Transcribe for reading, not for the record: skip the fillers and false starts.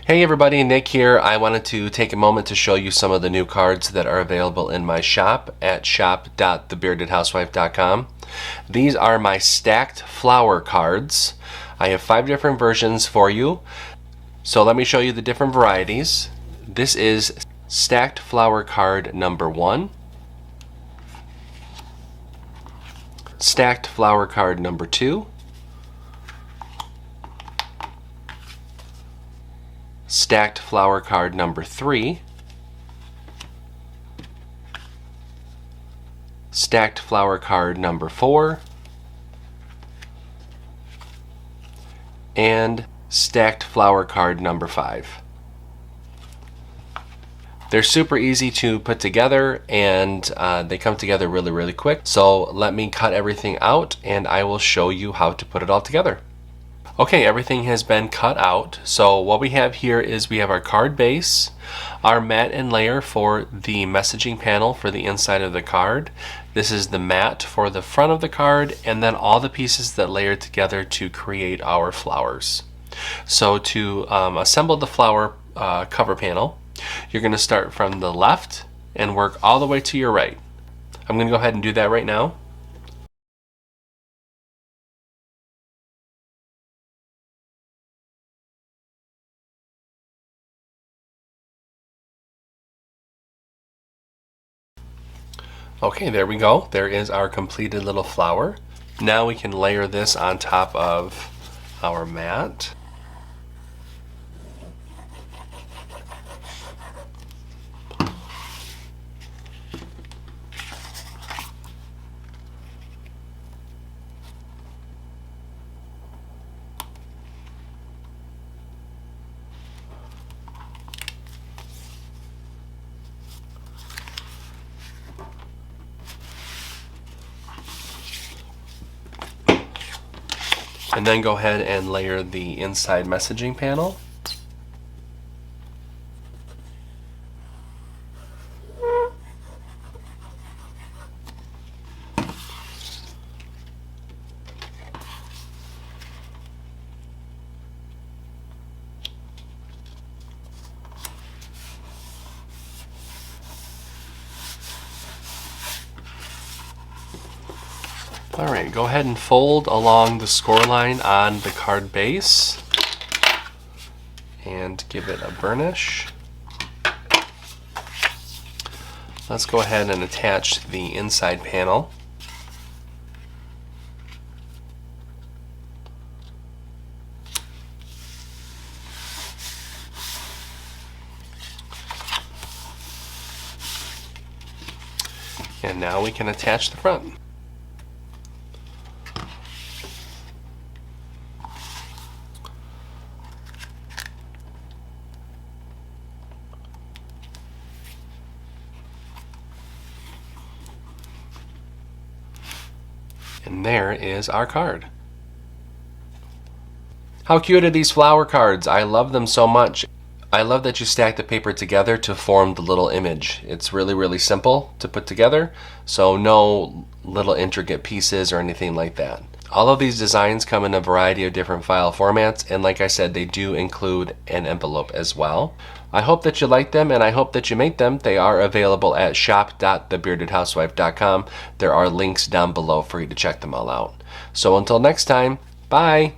Hey everybody, Nick here. I wanted to take a moment to show you some of the new cards that are available in my shop at shop.thebeardedhousewife.com. These are my stacked flower cards. I have 5 different versions for you. So let me show you the different varieties. This is stacked flower card number 1. Stacked flower card number 2. Stacked flower card number 3, stacked flower card number 4, and stacked flower card number 5. They're super easy to put together, and they come together really quick. So let me cut everything out and I will show you how to put it all together. Okay, everything has been cut out. So what we have here is we have our card base, our mat and layer for the messaging panel for the inside of the card. This is the mat for the front of the card, and then all the pieces that layer together to create our flowers. So to assemble the flower cover panel, you're going to start from the left and work all the way to your right. I'm going to go ahead and do that right now. Okay, there we go. There is our completed little flower. Now we can layer this on top of our mat. And then go ahead and layer the inside messaging panel. Alright, go ahead and fold along the score line on the card base and give it a burnish. Let's go ahead and attach the inside panel. And now we can attach the front. And there is our card. How cute are these flower cards? I love them so much. I love that you stack the paper together to form the little image. It's really simple to put together, so no little intricate pieces or anything like that. All of these designs come in a variety of different file formats, and like I said, they do include an envelope as well. I hope that you like them, and I hope that you make them. They are available at shop.thebeardedhousewife.com. There are links down below for you to check them all out. So until next time, bye!